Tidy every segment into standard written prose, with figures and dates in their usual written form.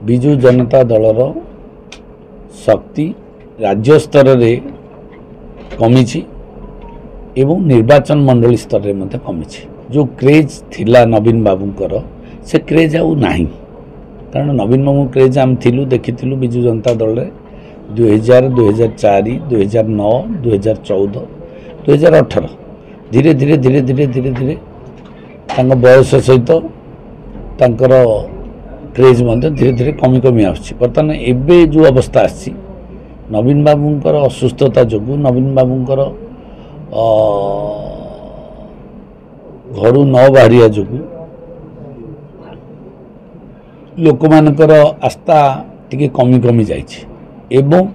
विजु जनता दलर शक्ति राज्य स्तर रे कमी एवं निर्वाचन मंडली स्तर में कमी जो क्रेज थिला नवीन बाबूंकर से क्रेज आउ नाही कारण नवीन बाबू क्रेज आम थिलु देखिथिलु विजु जनता दल रे 2000 2004 2009 2014 2018 धीरे धीरे धीरे धीरे धीरे धीरे तांको बयस सहित तांकर क्रेज मध्य धीरे धीरे कमी कमी आछि बर्तमान एबे जो अवस्था आछि नवीन बाबूंकर असुस्थता जोगु नवीन बाबूंकर घर न बाहरिया जोगु लोक मानकर आस्था टिके कमी कमी जाइछि एवं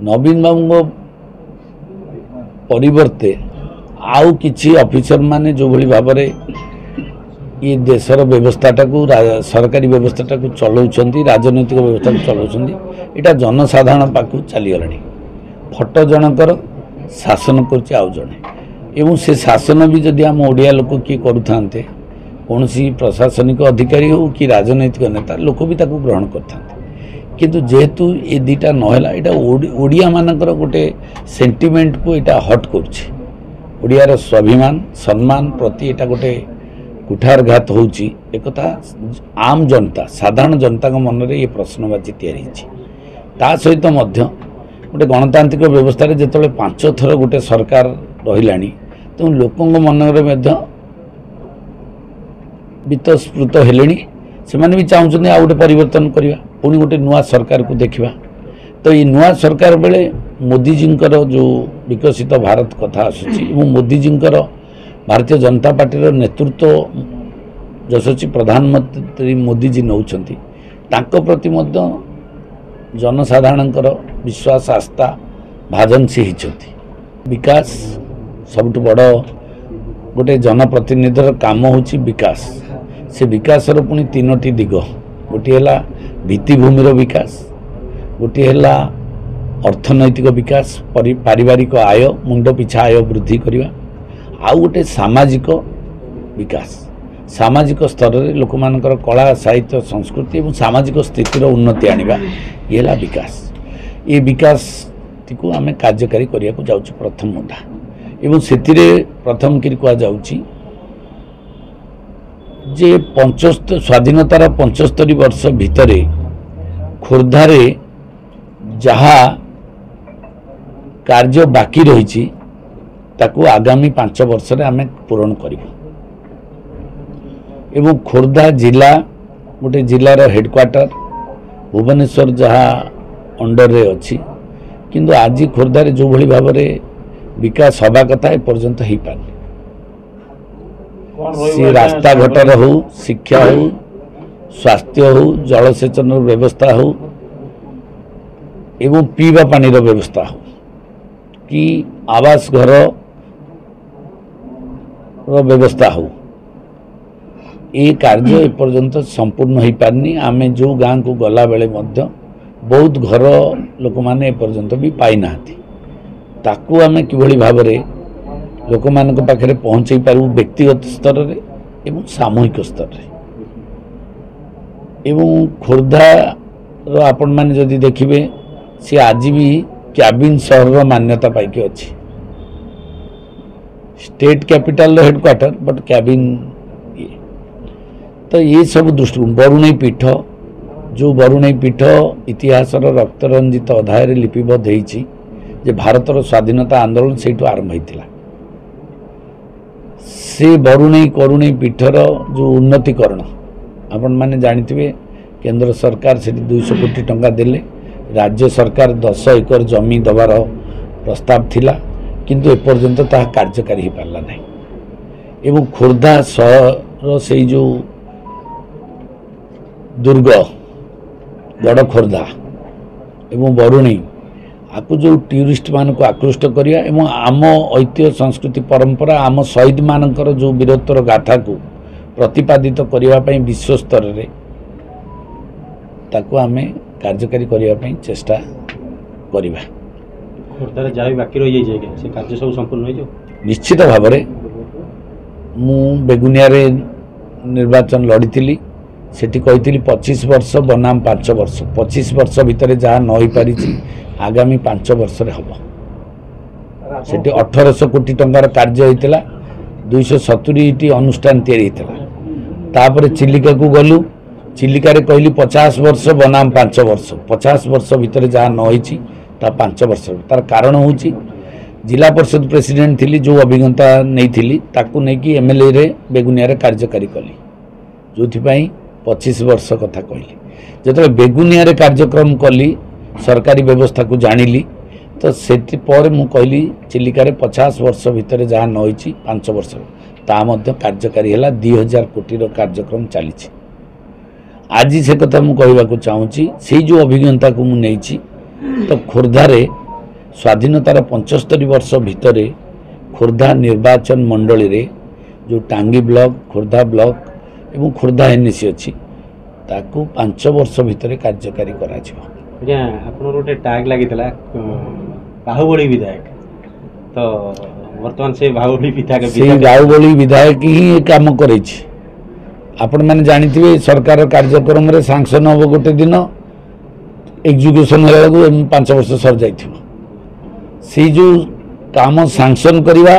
नवीन बाबू परिवर्ते आउ किछि ऑफिसर माने जो भली भाव ये देशर व्यवस्थाटा को सरकारी व्यवस्थाटा को चलाउछंती राजनैतिक व्यवस्था को चलाउछंती एटा जनसाधारण पाखु चली गलानी फटो जनकर शासन करछि आउ जणे एवं से शासन भी जदि हम ओडिया लोक की करूथांते कोनसी प्रशासनिक अधिकारी हो कि राजनैतिक नेता लोक भी ताकू ग्रहण करथांते किंतु जेहेतु ये दीटा नहला एटा ओडिया मानकर गोटे सेंटिमेंट को एटा हट करछि ओडियार स्वाभिमान सम्मान प्रति एटा गोटे कुठारघात होउछि एकथा आम जनता साधारण जनता को मन रे ये प्रश्नवाची तैयारी होछि ता सहित मध्य गोटे गणतांत्रिक व्यवस्था रे जेतले 5 थर गोटे सरकार रहिलानी तो लोकंग मन रे मध्य वितस्पृत हेलेनी से माने भी चाहउछनी आ गोटे परिवर्तन करिवा पुनी गोटे नुआ सरकार को देखिबा तो ये नुआ सरकार बेले मोदी जींकर जो विकसित भारत कथा आसुछि एवं मोदी जींकर भारतीय जनता पार्टी नेतृत्व जसोची प्रधानमंत्री मोदी जी नौछंती तांको प्रति मध्य जनसाधारणकर विश्वास आस्था भाजनसी होती विकास सबुठ बड़ गोटे जनप्रतिनिधिर काम होची विकास से विकासर पुणी 3टी दिग गोटे है भित्तिभूमिर विकास गोटे है अर्थनैतिक विकास पारिवारिक आय मुंड पिछा आय वृद्धि करवा आउ गोटे सामाजिक विकास सामाजिक स्तर में लोक मानकर कला साहित्य संस्कृति और सामाजिक स्थितिर उन्नति आनिबा ये है विकास ये विकास को आम कार्यकारी करने को जाउछि प्रथम मुद्दा एवं से प्रथम कि कह जाउछि जे 75 स्वाधीनतार 75 वर्ष भितर खोर्धारे जहा कार्य बाकी रही ताकू आगामी 5 वर्ष रे आमे पूरण करिबु एवं खोर्धा जिला गोटे जिलार हेडक्वार्टर भुवनेश्वर जहाँ अंडर रे अच्छी किंतु आज खोर्धारे जो भली भाव में विकास हवा कथा एपर्यंत हो पारे सी रास्ता घाटर हो शिक्षा हो स्वास्थ्य हो जलसेचन व्यवस्था हो एवं पीवा पानी व्यवस्था हो कि आवास घर व्यवस्था हो ये कार्य एपर्यंत संपूर्ण हो पारनी आमे जो गाँ को गला बेले मध्य बहुत घर लोक माने एपर्यंत भी पाई नाहांती ताकू आमे किभली भाव में लोक मान पाखे पहुँचे पारू व्यक्तिगत स्तर रे एवं सामूहिक स्तर रे एवं खोर्धा आपण माने जदि देखिबे सी आज भी कैबिन सहर मान्यता पाई अच्छी state capital headquarter but cabin तो ये सब दृष्टि बरुणई पीठ जो बरुणई पीठ इतिहास रक्त रंजित अध्याय लिपिबद्ध होती जे भारतर स्वाधीनता आंदोलन से आरंभ होता से बरुणई करुणई पीठर जो उन्नतीकरण आपण माने जानिथिबे केंद्र सरकार से 200 कोटी टंका देले राज्य सरकार 10 एकर जमी दबार प्रस्ताव थिला किंतु एपर्यंत ता कार्यकारी हो पारला नहीं एवं खोर्धा सहर से जो दुर्ग गड़ खोर्धा एवं बरुणी आपको जो टूरिस्ट मान को आकृष्ट करिया एवं आम ऐतिह्य संस्कृति परंपरा आम शहीद मानकर जो वीरत्वर गाथा को प्रतिपादित करने विश्व स्तर रे ताको आमे कार्यकारी करने चेष्टा करिबा खोर्धारे जाय बाकी रही जाय से कार्य सब संपूर्ण हो जाओ निश्चित भाव में मु बेगुनिया रे निर्वाचन लड़ी सेठी कही 25 वर्ष बनाम 5 वर्ष 25 वर्ष भितर जहाँ न हो पारी आगामी 5 वर्ष हम सेठी 1800 कोटी टंकार कार्य होता 270 अनुष्ठान या चिलिका को गलु चिलिकार कहली 50 वर्ष बनाम 5 वर्ष 50 वर्ष भितर जहाँ न होती 5 वर्ष तार कारण हूँ जिला परिषद प्रेसिडेंट थी जो अभिज्ञता नहीं थी ताकू नहीं कि एमएलए रे बेगुनिया कार्यकारी कली जो 25 वर्ष कथा कहली जो बेगुनिया कार्यक्रम कली सरकारी व्यवस्था को जानिली तो से मु कहली चिलिकार 50 वर्ष भितर जहाँ न होती 5 वर्ष ता कार्यकारी है 2000 कोटी कार्यक्रम चली आज से कथा मु कहवाक चाहूँगी से जो अभिज्ञता को मुझे तो खोर्धारे स्वाधीनतार 75 वर्ष भितर खोर्धा निर्वाचन मंडली रे जो टांगी ब्लॉक खोर्धा ब्लॉक एवं खोर्धा एनएसी अच्छी ताकू 5 वर्ष भितर कार्यकारी करा आज्ञा आपन गोटे टैग लागितला बाहुबली विधायक तो वर्तमान से बाहुबली विधायक ही ये काम करे आपण मैंने जानिथिबे सरकार कार्यक्रम रे सैंक्शन हो गोटे दिन एग्जीक्यूशन को 5 वर्ष सर जाइथिबो से जो काम सैंक्शन करवा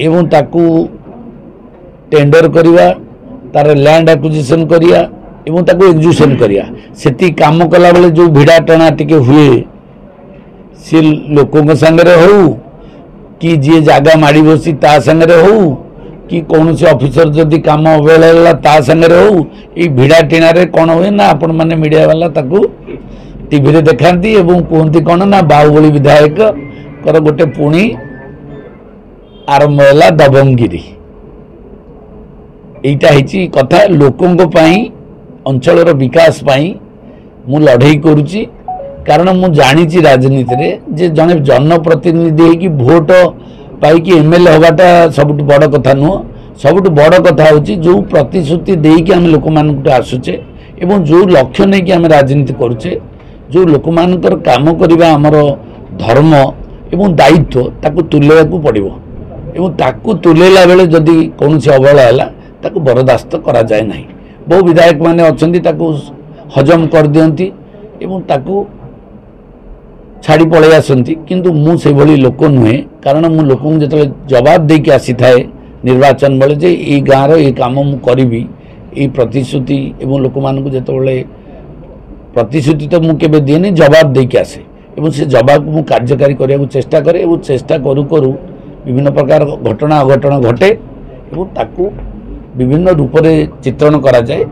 एवं ताकू टेंडर करवा तार लैंड एक्विजिशन करिया एवं ताकू एग्जीक्यूशन करिया सेती काम कला बेले जो भिड़ा टणा टिके हुए सी लोकों संगे हो कि जी जगह माड़ी बसी ता संगे हो कि कौन से ऑफिसर जदि काम अवहेला ता संगे हो ये भिड़ा टीणा रे कौन हुए ना आपण माने मीडिया वाला ताकू टीवी रे देखांती एवं कहती कौन ना बाहुबली विधायक कर गोटे पुणी आरंभ है दबंगगिरी यहीटा है कथा लोकों अंचल विकास मु लड़े करुच्ची कारण मु जानी राजनीति रे जे जने जनप्रतिनिधि कि भोट पाई एमएलए हवाटा सबुठ बड़ कथा नुह सबुठ बड़ कथा हूँ जो प्रतिश्रुति देकी आम लोक मान आसुचे एवं जो लक्ष्य नहीं कि आम राजनीति करुचे जो लोक मानकर काम करवा आमर धर्म एवं दायित्व ताकू तुलेवाकू पड़िबो एवं ताकू तुलेला बेले जदि कौन से अवहेला है ताकू बरदास्त करा जाए नहीं बहु विधायक माने अछंती ताकू हजम कर दियंती एवं ताकू छाड़ी पड़े आसती किंतु मु से भली लोक नुहे कारण मु लोक जो जवाब देके आसी थाए निर्वाचन बेले जे ये गाँव ये काम मु करी ये प्रतिश्रुति एवं लोक मानक जो प्रतिश्रुति तो मुझे केबे दिए जवाब देके आसे एवं से जवाब को कार्यकारी करने को चेष्टा करे और चेष्टा करू करू विभिन्न प्रकार घटना अघटना घटे और ताकू विभिन्न रूप से चित्रण करा जाए।